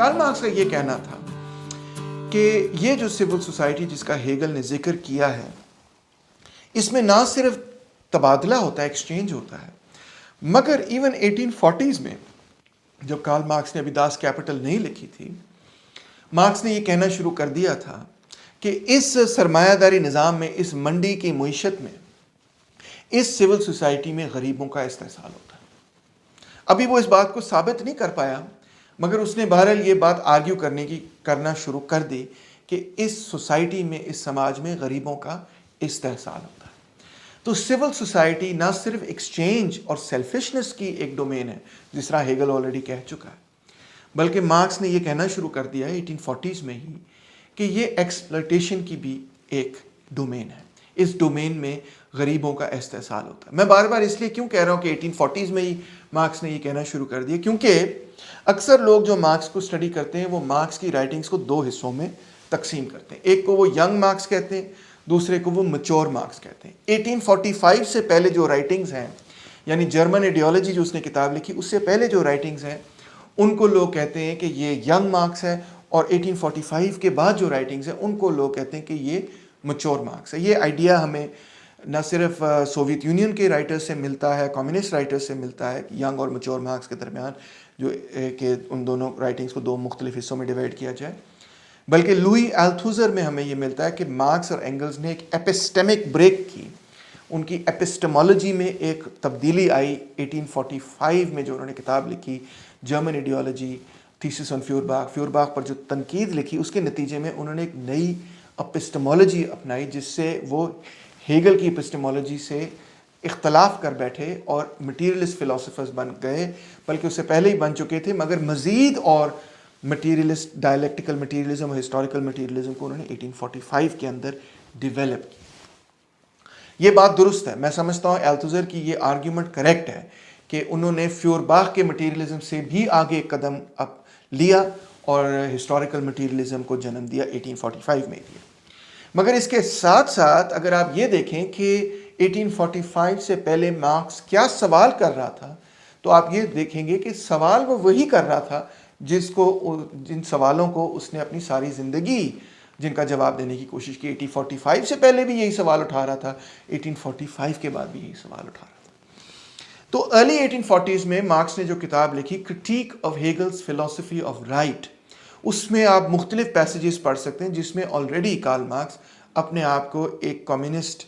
Karl Marx کا یہ کہنا تھا کہ یہ جو سول سوسائٹی جس کا ہیگل نے ذکر کیا ہے، اس میں نہ صرف تبادلہ ہوتا ہے، ایکسچینج ہوتا ہے، مگر ایون 1840s میں جب کارل مارکس نے ابھی داس کیپٹل نہیں لکھی تھی، مارکس نے یہ کہنا شروع کر دیا تھا کہ اس سرمایہ داری نظام میں، اس منڈی کی معیشت میں، اس سول سوسائٹی میں غریبوں کا استحصال ہوتا ہے۔ ابھی وہ اس بات کو ثابت نہیں کر پایا، مگر اس نے بہرحال یہ بات آرگیو کرنا شروع کر دی کہ اس سوسائٹی میں، اس سماج میں غریبوں کا استحصال ہوتا ہے۔ تو سول سوسائٹی نہ صرف ایکسچینج اور سیلفشنس کی ایک ڈومین ہے، جس طرح ہیگل آلریڈی کہہ چکا ہے، بلکہ مارکس نے یہ کہنا شروع کر دیا ہے 1840s میں ہی کہ یہ ایکسپلائٹیشن کی بھی ایک ڈومین ہے۔ اس ڈومین میں غریبوں کا استحصال ہوتا ہے۔ میں بار بار اس لیے کیوں کہہ رہا ہوں کہ 1840s میں ہی مارکس نے یہ کہنا شروع کر دیا، کیونکہ اکثر لوگ جو مارکس کو اسٹڈی کرتے ہیں وہ مارکس کی رائٹنگز کو دو حصوں میں تقسیم کرتے ہیں۔ ایک کو وہ ینگ مارکس کہتے ہیں، دوسرے کو وہ میچور مارکس کہتے ہیں۔ 1845 سے پہلے جو رائٹنگز ہیں، یعنی جرمن ایڈیالوجی جو اس نے کتاب لکھی، اس سے پہلے جو رائٹنگز ہیں ان کو لوگ کہتے ہیں کہ یہ ینگ مارکس ہے، اور 1845 کے بعد جو رائٹنگز ہیں ان کو لوگ کہتے ہیں کہ یہ میچور مارکس ہے۔ یہ آئیڈیا ہمیں نہ صرف سوویت یونین کے رائٹرز سے ملتا ہے، کمیونسٹ رائٹرز سے ملتا ہے، ینگ اور میچور مارکس کے درمیان جو کہ ان دونوں رائٹنگز کو دو مختلف حصوں میں ڈیوائڈ کیا جائے، بلکہ لوئی التھوزر میں ہمیں یہ ملتا ہے کہ مارکس اور اینگلز نے ایک ایپسٹیمک بریک کی، ان کی ایپسٹمولوجی میں ایک تبدیلی آئی 1845 میں، جو انہوں نے کتاب لکھی جرمن ایڈیالوجی، تھیسس آن فیورباخ پر جو تنقید لکھی، اس کے نتیجے میں انہوں نے ایک نئی ایپسٹمولوجی اپنائی، جس سے وہ ہیگل کی ایپسٹمولوجی سے اختلاف کر بیٹھے اور مٹیریلسٹ فلاسفرز بن گئے، بلکہ اس سے پہلے ہی بن چکے تھے، مگر مزید اور مٹیریلسٹ ڈائلیکٹیکل مٹیریلزم اور ہسٹوریکل مٹیریلزم کو انہوں نے 1845 کے اندر ڈیولپ کیا۔ یہ بات درست ہے، میں سمجھتا ہوں التھوزر کی یہ آرگیومنٹ کریکٹ ہے کہ انہوں نے فیورباخ کے مٹیریلزم سے بھی آگے ایک قدم لیا اور ہسٹوریکل مٹیریلزم کو جنم دیا 1845 میں دیا۔ مگر اس کے ساتھ ساتھ اگر آپ یہ دیکھیں کہ 1845 سے پہلے مارکس کیا سوال کر رہا تھا، تو آپ یہ دیکھیں گے کہ سوال وہ وہی کر رہا تھا جن سوالوں کو اس نے اپنی ساری زندگی جن کا جواب دینے کی کوشش کی۔ 1845 سے پہلے بھی یہی سوال اٹھا رہا تھا، 1845 کے بعد بھی یہی سوال اٹھا رہا تھا۔ تو ارلی 1840s میں مارکس نے جو کتاب لکھی critique of Hegel's philosophy of right, اس میں آپ مختلف پیسیجز پڑھ سکتے ہیں جس میں آلریڈی کارل مارکس اپنے آپ کو ایک کمیونسٹ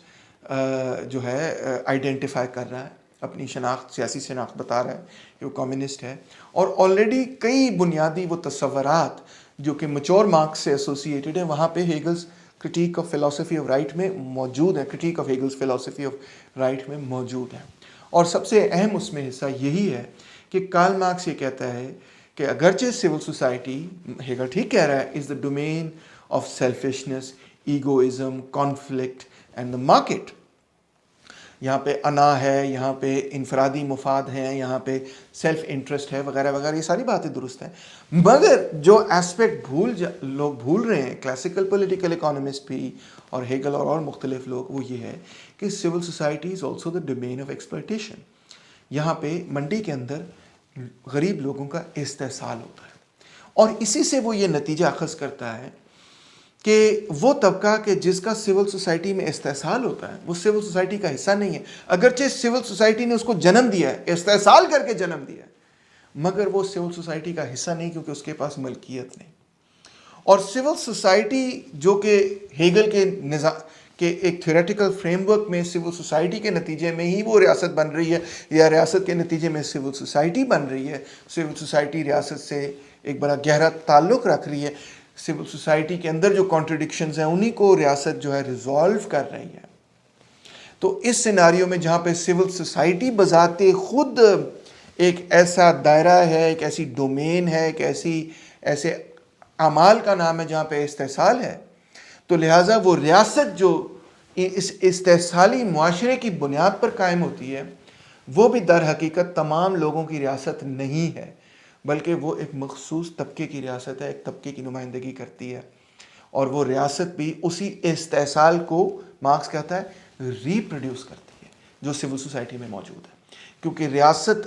جو ہے آئیڈینٹیفائی کر رہا ہے، اپنی شناخت، سیاسی شناخت بتا رہا ہے کہ وہ کمیونسٹ ہے، اور آلریڈی کئی بنیادی وہ تصورات جو کہ میچور مارکس سے ایسوسیٹڈ ہیں وہاں پہ Hegel's critique of philosophy of right میں موجود ہیں، critique of Hegel's philosophy of right میں موجود ہیں۔ اور سب سے اہم اس میں حصہ یہی ہے کہ کارل مارکس یہ کہتا ہے کہ اگرچہ سول سوسائٹی، ہیگل ٹھیک کہہ رہا ہے، is the domain of selfishness, egoism, conflict and the market, یہاں پہ انا ہے، یہاں پہ انفرادی مفاد ہیں، یہاں پہ سیلف انٹرسٹ ہے، وغیرہ وغیرہ، یہ ساری باتیں درست ہیں، مگر جو ایسپیکٹ لوگ بھول رہے ہیں، کلاسیکل پولیٹیکل اکانومسٹ بھی اور ہیگل اور مختلف لوگ، وہ یہ ہے کہ civil society is also the domain of exploitation. یہاں پہ منڈی کے اندر غریب لوگوں کا استحصال ہوتا ہے، اور اسی سے وہ یہ نتیجہ اخذ کرتا ہے کہ وہ طبقہ کہ جس کا سول سوسائٹی میں استحصال ہوتا ہے وہ سول سوسائٹی کا حصہ نہیں ہے، اگرچہ سول سوسائٹی نے اس کو جنم دیا ہے، استحصال کر کے جنم دیا ہے، مگر وہ سول سوسائٹی کا حصہ نہیں، کیونکہ اس کے پاس ملکیت نہیں۔ اور سول سوسائٹی جو کہ ہیگل کے نظام کہ ایک تھیوریٹیکل فریم ورک میں سول سوسائٹی کے نتیجے میں ہی وہ ریاست بن رہی ہے، یا ریاست کے نتیجے میں سول سوسائٹی بن رہی ہے، سول سوسائٹی ریاست سے ایک بڑا گہرا تعلق رکھ رہی ہے، سول سوسائٹی کے اندر جو کانٹرڈکشنز ہیں انہی کو ریاست جو ہے ریزالو کر رہی ہے۔ تو اس سیناریو میں جہاں پہ سول سوسائٹی بذات خود ایک ایسا دائرہ ہے، ایک ایسی ڈومین ہے، ایک ایسے اعمال کا نام ہے جہاں پہ استحصال ہے، تو لہٰذا وہ ریاست جو اس استحصالی معاشرے کی بنیاد پر قائم ہوتی ہے، وہ بھی در حقیقت تمام لوگوں کی ریاست نہیں ہے، بلکہ وہ ایک مخصوص طبقے کی ریاست ہے، ایک طبقے کی نمائندگی کرتی ہے، اور وہ ریاست بھی اسی استحصال کو مارکس کہتا ہے ری پروڈیوس کرتی ہے جو سول سوسائٹی میں موجود ہے، کیونکہ ریاست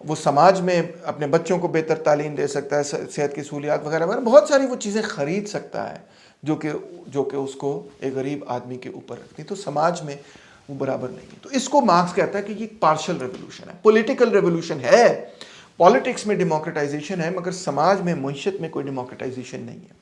وہ سماج میں اپنے بچوں کو بہتر تعلیم دے سکتا ہے, صحت کی سہولیات وغیرہ وغیرہ, بہت ساری وہ چیزیں خرید سکتا ہے جو کہ اس کو ایک غریب آدمی کے اوپر رکھتی, تو سماج میں وہ برابر نہیں ہے. تو اس کو مارکس کہتا ہے کہ یہ پارشل ریولوشن ہے, پولیٹیکل ریولوشن ہے, پالیٹکس میں ڈیموکریٹائزیشن ہے, مگر سماج میں, معیشت میں کوئی ڈیموکریٹائزیشن نہیں ہے.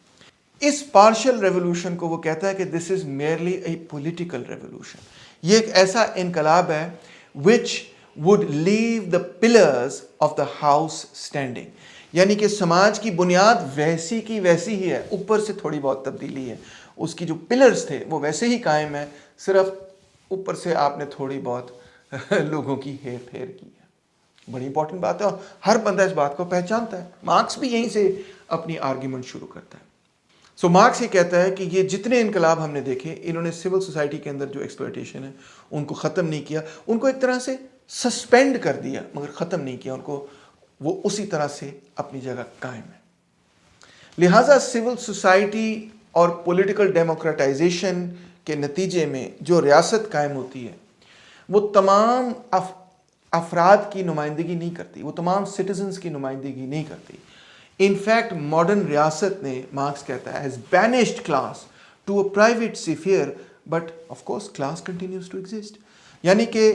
اس پارشل ریولوشن کو وہ کہتا ہے کہ this is merely a political revolution. یہ ایک ایسا انقلاب ہے which would leave the pillars of the house standing. یعنی کہ سماج کی بنیاد ویسی کی ویسی ہی ہے, اوپر سے تھوڑی بہت تبدیلی ہے, اس کی جو پلرز تھے وہ ویسے ہی قائم ہیں, صرف اوپر سے آپ نے تھوڑی بہت لوگوں کی ہیر پھیر کی ہے. بڑی امپورٹنٹ بات ہے اور ہر بندہ اس بات کو پہچانتا ہے. مارکس بھی یہیں سے اپنی آرگیومنٹ شروع کرتا ہے. سو مارکس یہ کہتا ہے کہ یہ جتنے انقلاب ہم نے دیکھے, انہوں نے سول سوسائٹی کے اندر جو ایکسپلوٹیشن ہے ان کو ختم نہیں کیا, ان کو ایک طرح سے سسپینڈ کر دیا مگر ختم نہیں کیا, ان کو وہ اسی طرح سے اپنی جگہ قائم ہے. لہٰذا سول سوسائٹی اور پولیٹیکل ڈیموکریٹائزیشن کے نتیجے میں جو ریاست قائم ہوتی ہے وہ تمام افراد کی نمائندگی نہیں کرتی, وہ تمام سٹیزنز کی نمائندگی نہیں کرتی. ان فیکٹ ماڈرن ریاست نے, مارکس کہتا ہے, has banished class to a private sphere but of course class continues to exist. یعنی کہ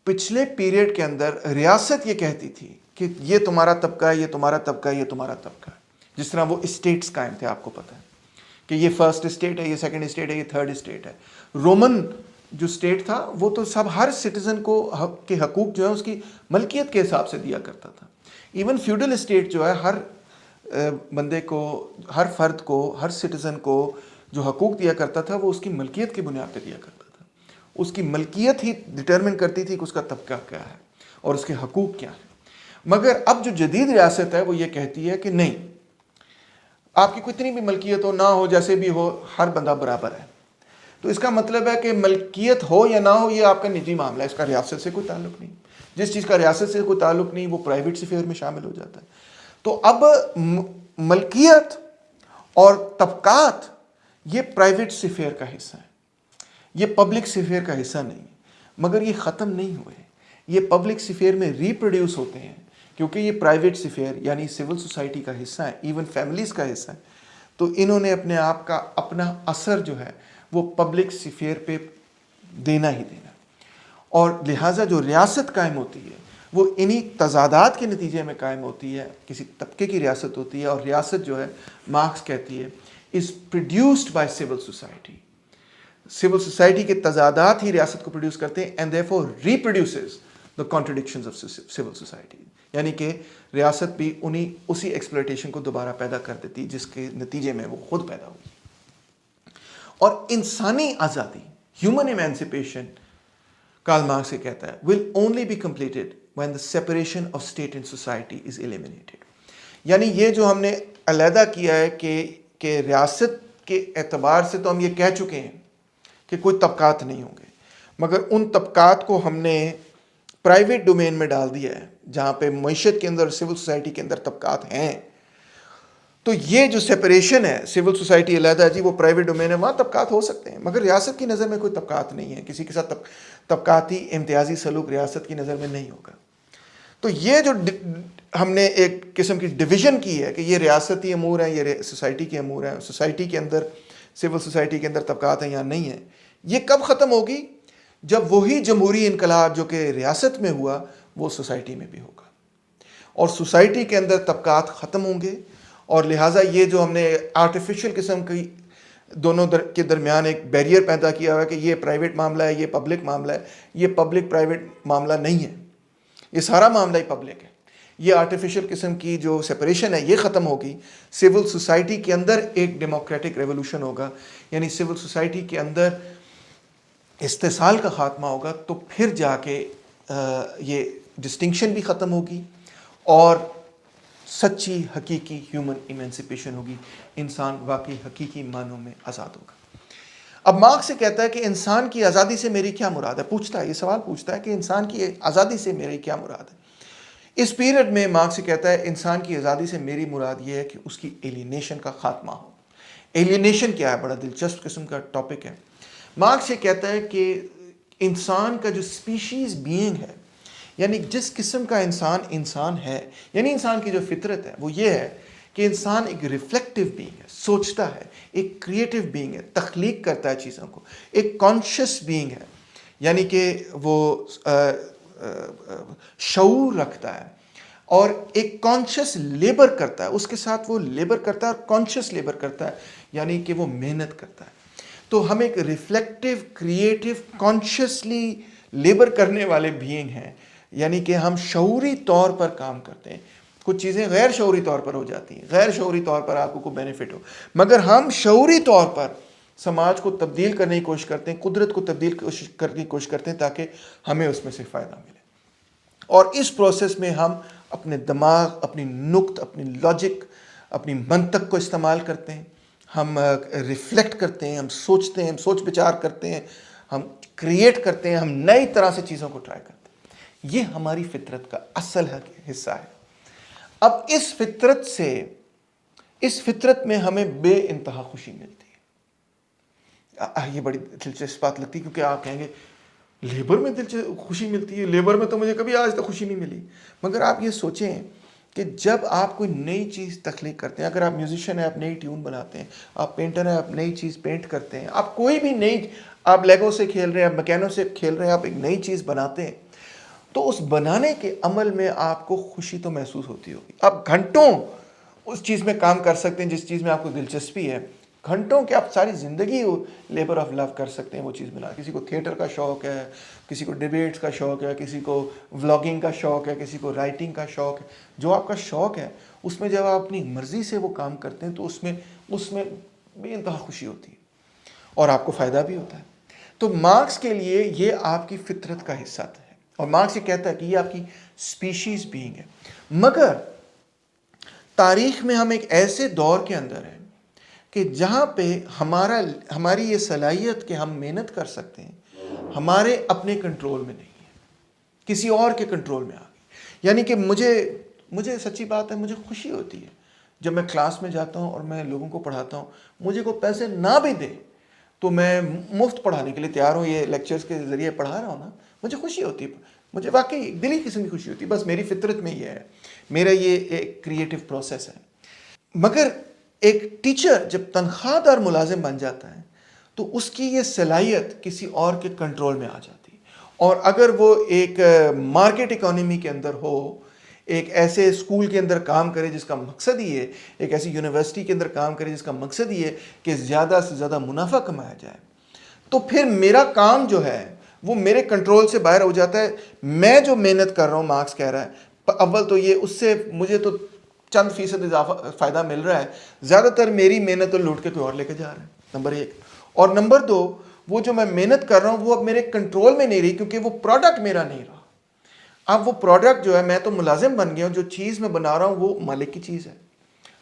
پچھلے پیریڈ کے اندر ریاست یہ کہتی تھی کہ یہ تمہارا طبقہ ہے, یہ تمہارا طبقہ ہے, یہ تمہارا طبقہ ہے. جس طرح وہ اسٹیٹس قائم تھے, آپ کو پتہ ہے کہ یہ فرسٹ اسٹیٹ ہے, یہ سیکنڈ اسٹیٹ ہے, یہ تھرڈ اسٹیٹ ہے. رومن جو اسٹیٹ تھا وہ تو سب ہر سٹیزن کو کے حقوق جو ہے اس کی ملکیت کے حساب سے دیا کرتا تھا. ایون فیوڈل اسٹیٹ جو ہے ہر بندے کو, ہر فرد کو, ہر سٹیزن کو جو حقوق دیا کرتا تھا وہ اس کی ملکیت کی بنیاد پہ دیا کرتا تھا. اس کی ملکیت ہی ڈٹرمن کرتی تھی کہ اس کا طبقہ کیا ہے اور اس کے حقوق کیا ہیں. مگر اب جو جدید ریاست ہے وہ یہ کہتی ہے کہ نہیں, آپ کی کتنی بھی ملکیت ہو نہ ہو, جیسے بھی ہو, ہر بندہ برابر ہے. تو اس کا مطلب ہے کہ ملکیت ہو یا نہ ہو یہ آپ کا نجی معاملہ ہے, اس کا ریاست سے کوئی تعلق نہیں. جس چیز کا ریاست سے کوئی تعلق نہیں وہ پرائیویٹ سفیئر میں شامل ہو جاتا ہے. تو اب ملکیت اور طبقات یہ پرائیویٹ سفیئر کا حصہ ہے, یہ پبلک سفیئر کا حصہ نہیں. مگر یہ ختم نہیں ہوئے, یہ پبلک سفیئر میں ریپروڈیوس ہوتے ہیں کیونکہ یہ پرائیویٹ سفیئر یعنی سول سوسائٹی کا حصہ ہے, ایون فیملیز کا حصہ ہے. تو انہوں نے اپنے آپ کا اپنا اثر جو ہے وہ پبلک سفیئر پہ دینا ہی دینا. اور لہٰذا جو ریاست قائم ہوتی ہے وہ انہی تضادات کے نتیجے میں قائم ہوتی ہے. کسی طبقے کی ریاست ہوتی ہے, اور ریاست جو ہے مارکس کہتی ہے is produced by civil society. Civil society کے تضادات ہی ریاست کو پروڈیوس کرتے ہیں, and therefore reproduces the contradictions of civil society. یعنی کہ ریاست بھی اسی ایکسپلوٹیشن کو دوبارہ پیدا کر دیتی جس کے نتیجے میں وہ خود پیدا ہوئی. اور انسانی آزادی, ہیومن ایمانسپیشن, کارل مارکس یہ کہتا ہے, will only be completed when the separation of state and society is eliminated. یعنی یہ جو ہم نے علیحدہ کیا ہے کہ ریاست کے اعتبار سے تو ہم یہ کہہ چکے ہیں کہ کوئی طبقات نہیں ہوں گے, مگر ان طبقات کو ہم نے پرائیویٹ ڈومین میں ڈال دیا ہے جہاں پہ معیشت کے اندر, سول سوسائٹی کے اندر طبقات ہیں. تو یہ جو سپریشن ہے, سول سوسائٹی علیحدہ جی وہ پرائیویٹ ڈومین ہے, وہاں طبقات ہو سکتے ہیں مگر ریاست کی نظر میں کوئی طبقات نہیں ہے, کسی کے ساتھ طبقاتی امتیازی سلوک ریاست کی نظر میں نہیں ہوگا. تو یہ جو ہم نے ایک قسم کی ڈویژن کی ہے کہ یہ ریاستی امور ہیں, یہ سوسائٹی کے امور ہیں, سوسائٹی کے اندر, سول سوسائٹی کے اندر طبقات ہیں یا نہیں ہیں, یہ کب ختم ہوگی؟ جب وہی جمہوری انقلاب جو کہ ریاست میں ہوا وہ سوسائٹی میں بھی ہوگا, اور سوسائٹی کے اندر طبقات ختم ہوں گے. اور لہٰذا یہ جو ہم نے آرٹیفیشل قسم کی دونوں کے درمیان ایک بیریئر پیدا کیا ہوا ہے کہ یہ پرائیویٹ معاملہ ہے, یہ پبلک معاملہ ہے, یہ پبلک پرائیویٹ معاملہ نہیں ہے, یہ سارا معاملہ ہی پبلک ہے. یہ آرٹیفیشل قسم کی جو سپریشن ہے یہ ختم ہوگی. سول سوسائٹی کے اندر ایک ڈیموکریٹک ریولوشن ہوگا, یعنی سول سوسائٹی کے اندر استحصال کا خاتمہ ہوگا. تو پھر جا کے یہ ڈسٹنکشن بھی ختم ہوگی اور سچی حقیقی ہیومن ایمانسپیشن ہوگی, انسان واقعی حقیقی معنوں میں آزاد ہوگا. اب مارکس سے کہتا ہے کہ انسان کی آزادی سے میری کیا مراد ہے, پوچھتا ہے, یہ سوال پوچھتا ہے کہ انسان کی آزادی سے میری کیا مراد ہے. اس پیریڈ میں مارکس سے کہتا ہے انسان کی آزادی سے میری مراد یہ ہے کہ اس کی ایلینیشن کا خاتمہ ہو. ایلینیشن کیا ہے؟ بڑا دلچسپ قسم کا ٹاپک ہے. مارکس یہ کہتا ہے کہ انسان کا جو اسپیشیز بینگ ہے, یعنی جس قسم کا انسان ہے، یعنی انسان کی جو فطرت ہے وہ یہ ہے کہ انسان ایک ریفلیکٹیو بینگ ہے، سوچتا ہے، ایک کریٹیو بینگ ہے، تخلیق کرتا ہے چیزوں کو، ایک کانشیس بینگ ہے، یعنی کہ وہ شعور رکھتا ہے اور ایک کانشیس لیبر کرتا ہے، اس کے ساتھ وہ لیبر کرتا ہے اور کانشیس لیبر کرتا ہے، یعنی کہ وہ محنت کرتا ہے۔ تو ہم ایک ریفلیکٹیو، کریٹیو، کانشیسلی لیبر کرنے والے بینگ ہیں، یعنی کہ ہم شعوری طور پر کام کرتے ہیں۔ کچھ چیزیں غیر شعوری طور پر ہو جاتی ہیں، غیر شعوری طور پر آپ کو کوئی بینیفٹ ہو، مگر ہم شعوری طور پر سماج کو تبدیل کرنے کی کوشش کرتے ہیں، قدرت کو تبدیل کرنے کی کوشش کرتے ہیں تاکہ ہمیں اس میں سے فائدہ ملے۔ اور اس پروسیس میں ہم اپنے دماغ، اپنی نقط، اپنی لاجک، اپنی منطق کو استعمال کرتے ہیں، ہم ریفلیکٹ کرتے ہیں، ہم سوچتے ہیں، ہم سوچ بچار کرتے ہیں، ہم کریٹ کرتے ہیں، ہم نئی طرح سے چیزوں کو ٹرائی کرتے ہیں۔ یہ ہماری فطرت کا اصل حصہ ہے۔ اب اس فطرت میں ہمیں بے انتہا خوشی ملتی ہے۔ یہ بڑی دلچسپ بات لگتی ہے، کیونکہ آپ کہیں گے لیبر میں خوشی ملتی ہے، لیبر میں تو مجھے کبھی آج تک خوشی نہیں ملی۔ مگر آپ یہ سوچیں کہ جب آپ کوئی نئی چیز تخلیق کرتے ہیں، اگر آپ میوزیشین ہیں، آپ نئی ٹیون بناتے ہیں، آپ پینٹر ہیں، آپ نئی چیز پینٹ کرتے ہیں، آپ کوئی بھی نئی، آپ لیگو سے کھیل رہے ہیں، آپ میکینو سے کھیل رہے ہیں، آپ ایک نئی چیز بناتے ہیں، تو اس بنانے کے عمل میں آپ کو خوشی تو محسوس ہوتی ہوگی۔ آپ گھنٹوں اس چیز میں کام کر سکتے ہیں جس چیز میں آپ کو دلچسپی ہے، گھنٹوں کے آپ ساری زندگی لیبر آف لو کر سکتے ہیں وہ چیز بنا۔ کسی کو تھیٹر کا شوق ہے، کسی کو ڈیبیٹس کا شوق ہے، کسی کو ولاگنگ کا شوق ہے، کسی کو رائٹنگ کا شوق ہے۔ جو آپ کا شوق ہے اس میں جب آپ اپنی مرضی سے وہ کام کرتے ہیں تو اس میں بے انتہا خوشی ہوتی ہے اور آپ کو فائدہ بھی ہوتا ہے۔ تو مارکس کے لیے یہ آپ کی فطرت کا حصہ ہے، اور مارکس یہ کہتا ہے کہ یہ آپ کی اسپیشیز بینگ ہے۔ مگر تاریخ میں ہم ایک ایسے دور کے اندر ہیں کہ جہاں پہ ہماری یہ صلاحیت کہ ہم محنت کر سکتے ہیں ہمارے اپنے کنٹرول میں نہیں ہے، کسی اور کے کنٹرول میں آ گئی۔ یعنی کہ مجھے سچی بات ہے، مجھے خوشی ہوتی ہے جب میں کلاس میں جاتا ہوں اور میں لوگوں کو پڑھاتا ہوں، مجھے کوئی پیسے نہ بھی دے تو میں مفت پڑھانے کے لیے تیار ہوں۔ یہ لیکچرز کے ذریعے پڑھا رہا ہوں نا، مجھے خوشی ہوتی ہے، مجھے واقعی دلی قسم کی خوشی ہوتی ہے۔ بس میری فطرت میں یہ ہے، میرا یہ ایک کریٹیو پروسیس ہے۔ مگر ایک ٹیچر جب تنخواہ دار ملازم بن جاتا ہے تو اس کی یہ صلاحیت کسی اور کے کنٹرول میں آ جاتی ہے، اور اگر وہ ایک مارکیٹ اکانومی کے اندر ہو، ایک ایسے اسکول کے اندر کام کرے جس کا مقصد ہی ہے، ایک ایسی یونیورسٹی کے اندر کام کرے جس کا مقصد ہی ہے کہ زیادہ سے زیادہ منافع کمایا جائے، تو پھر میرا کام جو ہے وہ میرے کنٹرول سے باہر ہو جاتا ہے۔ میں جو محنت کر رہا ہوں، مارکس کہہ رہا ہے، اول تو یہ اس سے مجھے تو چند فیصد اضافہ فائدہ مل رہا ہے، زیادہ تر میری محنت تو لوٹ کے کوئی اور لے کے جا رہا ہے، نمبر ایک۔ اور نمبر دو، وہ جو میں محنت کر رہا ہوں وہ اب میرے کنٹرول میں نہیں رہی، کیونکہ وہ پروڈکٹ میرا نہیں رہا۔ اب وہ پروڈکٹ جو ہے، میں تو ملازم بن گیا ہوں، جو چیز میں بنا رہا ہوں وہ مالک کی چیز ہے۔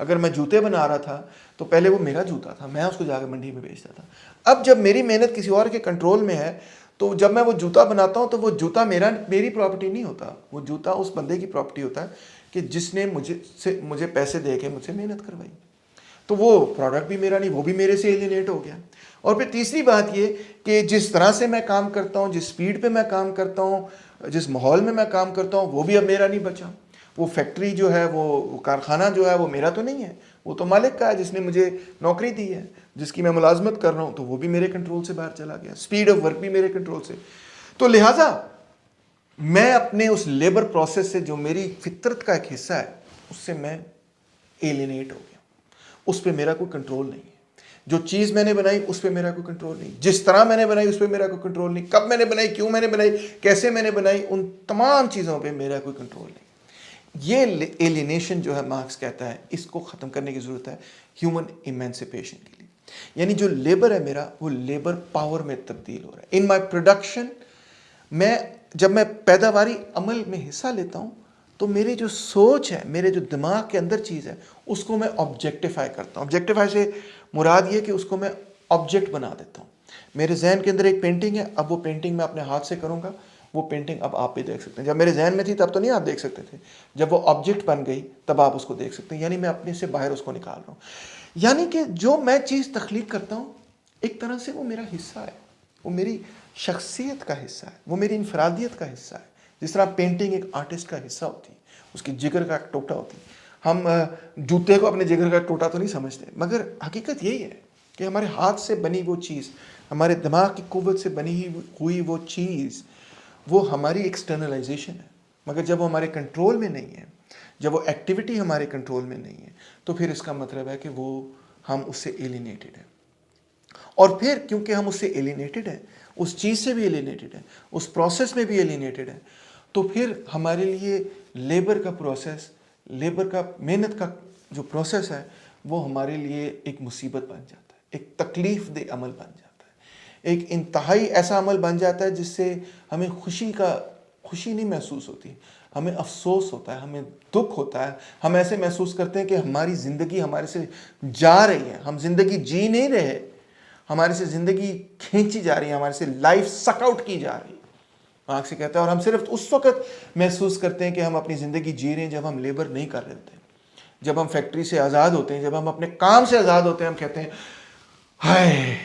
اگر میں جوتے بنا رہا تھا تو پہلے وہ میرا جوتا تھا، میں اس کو جا کے منڈی میں بیچتا تھا۔ اب جب میری محنت کسی اور کے کنٹرول میں ہے تو جب میں وہ جوتا بناتا ہوں تو وہ جوتا میری پراپرٹی نہیں ہوتا، وہ جوتا اس بندے کی پراپرٹی ہوتا ہے کہ جس نے مجھے پیسے دے کے مجھ سے محنت کروائی۔ تو وہ پروڈکٹ بھی میرا نہیں، وہ بھی میرے سے ایلینیٹ ہو گیا۔ اور پھر تیسری بات یہ کہ جس طرح سے میں کام کرتا ہوں، جس سپیڈ پہ میں کام کرتا ہوں، جس ماحول میں کام کرتا ہوں، وہ بھی اب میرا نہیں بچا۔ وہ فیکٹری جو ہے، وہ کارخانہ جو ہے، وہ میرا تو نہیں ہے، وہ تو مالک کا ہے جس نے مجھے نوکری دی ہے، جس کی میں ملازمت کر رہا ہوں، تو وہ بھی میرے کنٹرول سے باہر چلا گیا۔ سپیڈ آف ورک بھی میرے کنٹرول سے۔ تو لہٰذا میں اپنے اس لیبر پروسیس سے، جو میری فطرت کا ایک حصہ ہے، اس سے میں ایلینیٹ ہو گیا، اس پہ میرا کوئی کنٹرول نہیں ہے۔ جو چیز میں نے بنائی اس پہ میرا کوئی کنٹرول نہیں، جس طرح میں نے بنائی اس پہ میرا کوئی کنٹرول نہیں، کب میں نے بنائی، کیوں میں نے بنائی، کیسے میں نے بنائی، ان تمام چیزوں پہ میرا کوئی کنٹرول نہیں۔ یہ ایلینیشن جو ہے، مارکس کہتا ہے اس کو ختم کرنے کی ضرورت ہے ہیومن ایمینسپیشن کے لیے۔ یعنی جو لیبر ہے میرا، وہ لیبر پاور میں تبدیل ہو رہا ہے۔ ان مائی پروڈکشن، جب میں پیداواری عمل میں حصہ لیتا ہوں تو میری جو سوچ ہے، میرے جو دماغ کے اندر چیز ہے، اس کو میں آبجیکٹیفائی کرتا ہوں۔ آبجیکٹیفائی سے مراد یہ کہ اس کو میں آبجیکٹ بنا دیتا ہوں۔ میرے ذہن کے اندر ایک پینٹنگ ہے، اب وہ پینٹنگ میں اپنے ہاتھ سے کروں گا، وہ پینٹنگ اب آپ بھی دیکھ سکتے ہیں۔ جب میرے ذہن میں تھی تب تو نہیں آپ دیکھ سکتے تھے، جب وہ آبجیکٹ بن گئی تب آپ اس کو دیکھ سکتے ہیں۔ یعنی میں اپنے سے باہر اس کو نکال رہا ہوں۔ یعنی کہ جو میں چیز تخلیق کرتا ہوں ایک طرح سے وہ میرا حصہ ہے، وہ میری شخصیت کا حصہ ہے، وہ میری انفرادیت کا حصہ ہے، جس طرح پینٹنگ ایک آرٹسٹ کا حصہ ہوتی ہے، اس کی جگر کا ایک ٹوٹا ہوتی ہے. ہم جوتے کو اپنے جگر کا ٹوٹا تو نہیں سمجھتے، مگر حقیقت یہی ہے کہ ہمارے ہاتھ سے بنی وہ چیز، ہمارے دماغ کی قوت سے بنی ہوئی وہ چیز، وہ ہماری ایکسٹرنلائزیشن ہے. مگر جب وہ ہمارے کنٹرول میں نہیں ہے، جب وہ ایکٹیویٹی ہمارے کنٹرول میں نہیں ہے، تو پھر اس کا مطلب ہے کہ وہ ہم اس سے ایلینیٹڈ ہیں. اور پھر کیونکہ ہم اس سے ایلینیٹڈ ہیں، اس چیز سے بھی ایلینیٹڈ ہیں، اس پروسیس میں بھی ایلینیٹڈ ہیں، تو پھر ہمارے لیے لیبر کا پروسیس، لیبر کا محنت کا جو پروسیس ہے، وہ ہمارے لیے ایک مصیبت بن جاتا ہے، ایک تکلیف دہ عمل بن جاتا ہے، ایک انتہائی ایسا عمل بن جاتا ہے جس سے ہمیں خوشی نہیں محسوس ہوتی، ہمیں افسوس ہوتا ہے، ہمیں دکھ ہوتا ہے. ہم ایسے محسوس کرتے ہیں کہ ہماری زندگی ہمارے سے جا رہی ہے، ہم زندگی جی نہیں رہے، ہمارے سے زندگی کھینچی جا رہی ہے، ہمارے سے لائف سک آؤٹ کی جا رہی ہے. آنکھ سے کہتا ہے. اور ہم صرف اس وقت محسوس کرتے ہیں کہ ہم اپنی زندگی جی رہے ہیں جب ہم لیبر نہیں کر رہے ہوتے ہیں، جب ہم فیکٹری سے آزاد ہوتے ہیں، جب ہم اپنے کام سے آزاد ہوتے ہیں. ہم کہتے ہیں ہائے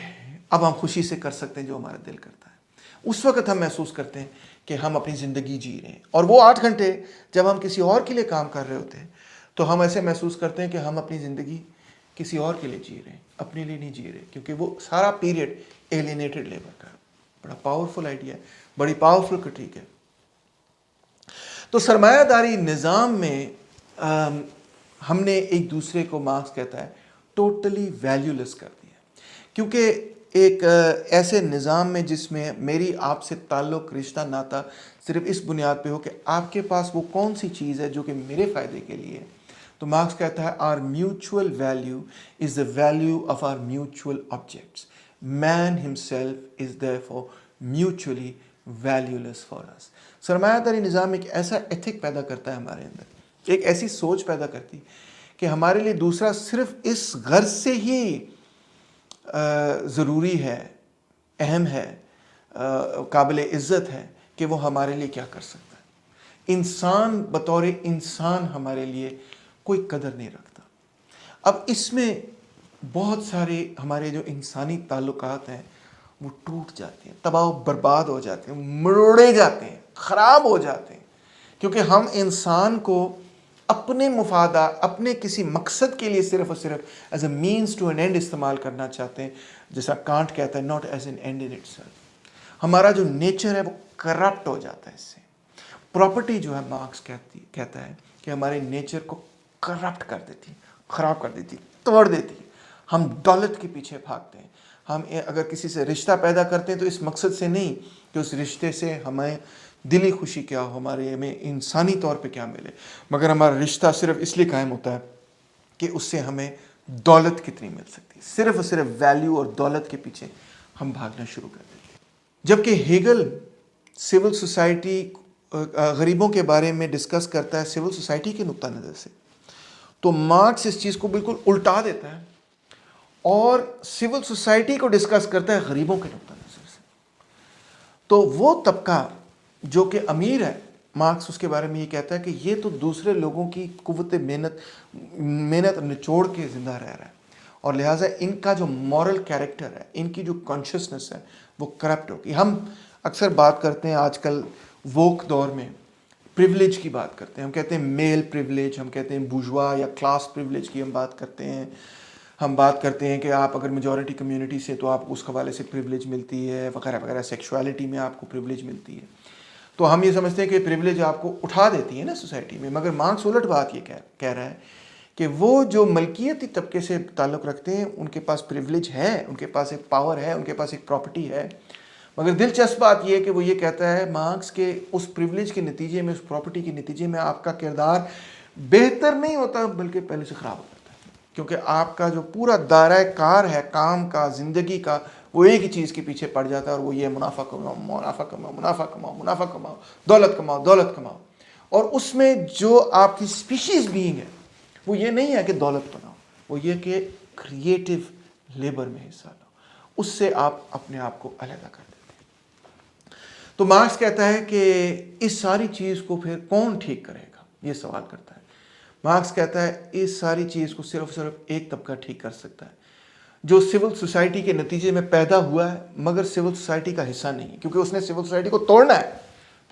اب ہم خوشی سے کر سکتے ہیں جو ہمارا دل کرتا ہے. اس وقت ہم محسوس کرتے ہیں کہ ہم اپنی زندگی جی رہے ہیں. اور وہ 8 گھنٹے جب ہم کسی اور کے لیے کام کر رہے ہوتے ہیں تو ہم ایسے محسوس کرتے ہیں کہ ہم اپنی زندگی کسی اور کے لیے جی رہے ہیں، اپنے لیے نہیں جی رہے، کیونکہ وہ سارا پیریڈ ایلینیٹڈ لیبر کا. بڑا پاورفل آئیڈیا ہے، بڑی پاورفل کرٹیک ہے. تو سرمایہ داری نظام میں ہم نے ایک دوسرے کو، مارکس کہتا ہے، ٹوٹلی ویلیو لیس کر دیا. کیونکہ ایک ایسے نظام میں جس میں میری آپ سے تعلق، رشتہ، ناتا صرف اس بنیاد پہ ہو کہ آپ کے پاس وہ کون سی چیز ہے جو کہ میرے فائدے کے لیے ہے، تو مارکس کہتا ہے our mutual value is the value of our mutual objects. Man himself is therefore mutually valueless for us. سرمایہ داری نظام ایک ایسا ایتھک پیدا کرتا ہے ہمارے اندر، ایک ایسی سوچ پیدا کرتی کہ ہمارے لیے دوسرا صرف اس غرض سے ہی ضروری ہے، اہم ہے، قابل عزت ہے کہ وہ ہمارے لیے کیا کر سکتا ہے. انسان بطور انسان ہمارے لیے کوئی قدر نہیں رکھتا. اب اس میں بہت سارے ہمارے جو انسانی تعلقات ہیں وہ ٹوٹ جاتے ہیں، تباہ و برباد ہو جاتے ہیں، مروڑے جاتے ہیں، خراب ہو جاتے ہیں، کیونکہ ہم انسان کو اپنے مفادات، اپنے کسی مقصد کے لیے صرف اور صرف as a means to an end استعمال کرنا چاہتے ہیں. جیسا کانٹ کہتا ہے not as an end in itself. ہمارا جو نیچر ہے وہ کرپٹ ہو جاتا ہے اس سے. پراپرٹی جو ہے، مارکس کہتا ہے کہ ہمارے نیچر کو کرپٹ کر دیتی، خراب کر دیتی، توڑ دیتی. ہم دولت کے پیچھے بھاگتے ہیں. ہم اگر کسی سے رشتہ پیدا کرتے ہیں تو اس مقصد سے نہیں کہ اس رشتے سے ہمیں دلی خوشی کیا ہو، ہمیں انسانی طور پہ کیا ملے، مگر ہمارا رشتہ صرف اس لیے قائم ہوتا ہے کہ اس سے ہمیں دولت کتنی مل سکتی ہے. صرف اور صرف ویلیو اور دولت کے پیچھے ہم بھاگنا شروع کر دیتے ہیں. جبکہ ہیگل سول سوسائٹی، غریبوں کے بارے میں ڈسکس کرتا ہے سول سوسائٹی کے نقطہ نظر سے، تو مارکس اس چیز کو بالکل الٹا دیتا ہے اور سول سوسائٹی کو ڈسکس کرتا ہے غریبوں کے نقطہ نظر سے. تو وہ طبقہ جو کہ امیر ہے، مارکس اس کے بارے میں یہ کہتا ہے کہ یہ تو دوسرے لوگوں کی قوت محنت نچوڑ کے زندہ رہ رہا ہے، اور لہٰذا ان کا جو مورل کیریکٹر ہے، ان کی جو کانشیسنس ہے وہ کرپٹ ہوگی. ہم اکثر بات کرتے ہیں آج کل ووک دور میں پریولیج کی بات کرتے ہیں. ہم کہتے ہیں میل پریولیج، ہم کہتے ہیں بورژوا یا کلاس پریولیج کی ہم بات کرتے ہیں. ہم بات کرتے ہیں کہ آپ اگر میجورٹی کمیونٹی سے تو آپ کو اس حوالے سے پریولیج ملتی ہے، وغیرہ وغیرہ. سیکشوالٹی میں آپ کو پریولیج ملتی ہے. تو ہم یہ سمجھتے ہیں کہ پریولیج آپ کو اٹھا دیتی ہے نا سوسائٹی میں. مگر مارکس الٹ بات یہ کہہ رہا ہے کہ وہ جو ملکیتی طبقے سے تعلق رکھتے ہیں ان کے پاس پریولیج ہے، ان کے پاس ایک پاور ہے، ان کے پاس ایک پراپرٹی ہے. مگر دلچسپ بات یہ ہے کہ وہ یہ کہتا ہے مارکس کہ اس پریولیج کے نتیجے میں، اس پراپرٹی کے نتیجے میں آپ کا کردار بہتر نہیں ہوتا بلکہ پہلے سے خراب ہو جاتا ہے. کیونکہ آپ کا جو پورا دائرہ کار ہے، کام کا، زندگی کا، وہ ایک ہی چیز کے پیچھے پڑ جاتا ہے، اور وہ یہ منافع کماؤ، منافع کماؤ، منافع کماؤ، منافع کماؤ، دولت کماؤ، دولت کماؤ. اور اس میں جو آپ کی اسپیشیز بینگ ہے وہ یہ نہیں ہے کہ دولت بناؤ، وہ یہ کہ کریٹو لیبر میں حصہ لو. اس سے آپ اپنے آپ کو علیحدہ کر دیتے ہیں. تو مارکس کہتا ہے کہ اس ساری چیز کو پھر کون ٹھیک کرے گا، یہ سوال کرتا ہے. مارکس کہتا ہے اس ساری چیز کو صرف ایک طبقہ ٹھیک کر سکتا ہے جو سول سوسائٹی کے نتیجے میں پیدا ہوا ہے مگر سول سوسائٹی کا حصہ نہیں ہے، کیونکہ اس نے سول سوسائٹی کو توڑنا ہے.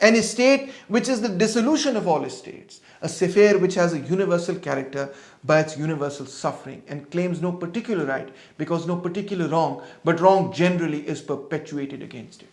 an state which is the dissolution of all states, a sphere which has a universal character by its universal suffering and claims no particular right because no particular wrong but wrong generally is perpetuated against it.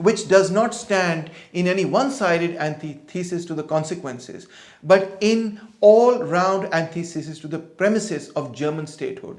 Which does not stand in any one-sided antithesis to the consequences, but in all-round antithesis to the premises of German statehood.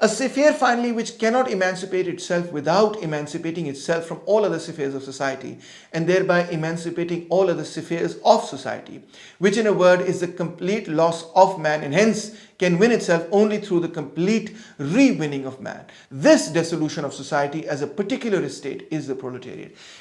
A sphere finally which cannot emancipate itself without emancipating itself from all other spheres of society, and thereby emancipating all other spheres of society, which in a word is the complete loss of man, and hence can win itself only through the complete re-winning of man. This dissolution of society as a particular state is the proletariat.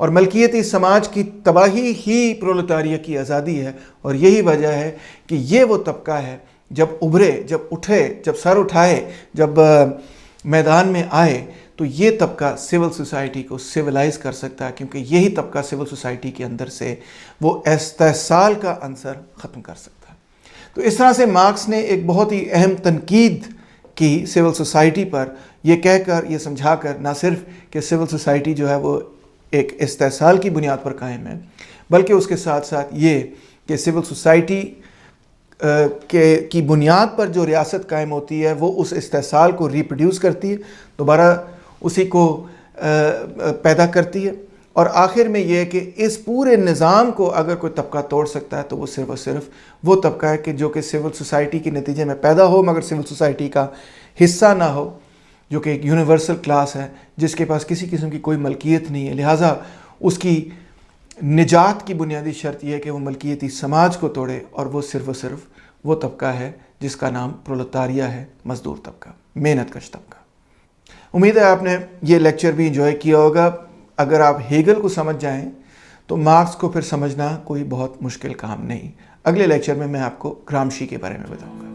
اور ملکیتی سماج کی تباہی ہی پرولتاریہ کی آزادی ہے، اور یہی وجہ ہے کہ یہ وہ طبقہ ہے جب ابھرے، جب اٹھے، جب سر اٹھائے، جب میدان میں آئے، تو یہ طبقہ سول سوسائٹی کو سویلائز کر سکتا ہے، کیونکہ یہی طبقہ سول سوسائٹی کے اندر سے وہ استحصال کا عنصر ختم کر سکتا ہے۔ تو اس طرح سے مارکس نے ایک بہت ہی اہم تنقید کی سول سوسائٹی پر، یہ کہہ کر، یہ سمجھا کر، نہ صرف کہ سول سوسائٹی جو ہے وہ ایک استحصال کی بنیاد پر قائم ہے، بلکہ اس کے ساتھ ساتھ یہ کہ سول سوسائٹی کی بنیاد پر جو ریاست قائم ہوتی ہے وہ اس استحصال کو ریپروڈیوس کرتی ہے، دوبارہ اسی کو پیدا کرتی ہے، اور آخر میں یہ ہے کہ اس پورے نظام کو اگر کوئی طبقہ توڑ سکتا ہے تو وہ صرف اور صرف وہ طبقہ ہے کہ جو کہ سول سوسائٹی کے نتیجے میں پیدا ہو مگر سول سوسائٹی کا حصہ نہ ہو، جو کہ ایک یونیورسل کلاس ہے جس کے پاس کسی قسم کی کوئی ملکیت نہیں ہے، لہٰذا اس کی نجات کی بنیادی شرط یہ ہے کہ وہ ملکیتی سماج کو توڑے، اور وہ صرف وہ طبقہ ہے جس کا نام پرولتاریہ ہے، مزدور طبقہ، محنت کش طبقہ۔ امید ہے آپ نے یہ لیکچر بھی انجوائے کیا ہوگا۔ اگر آپ ہیگل کو سمجھ جائیں تو مارکس کو پھر سمجھنا کوئی بہت مشکل کام نہیں۔ اگلے لیکچر میں آپ کو گرامشی کے بارے میں بتاؤں گا۔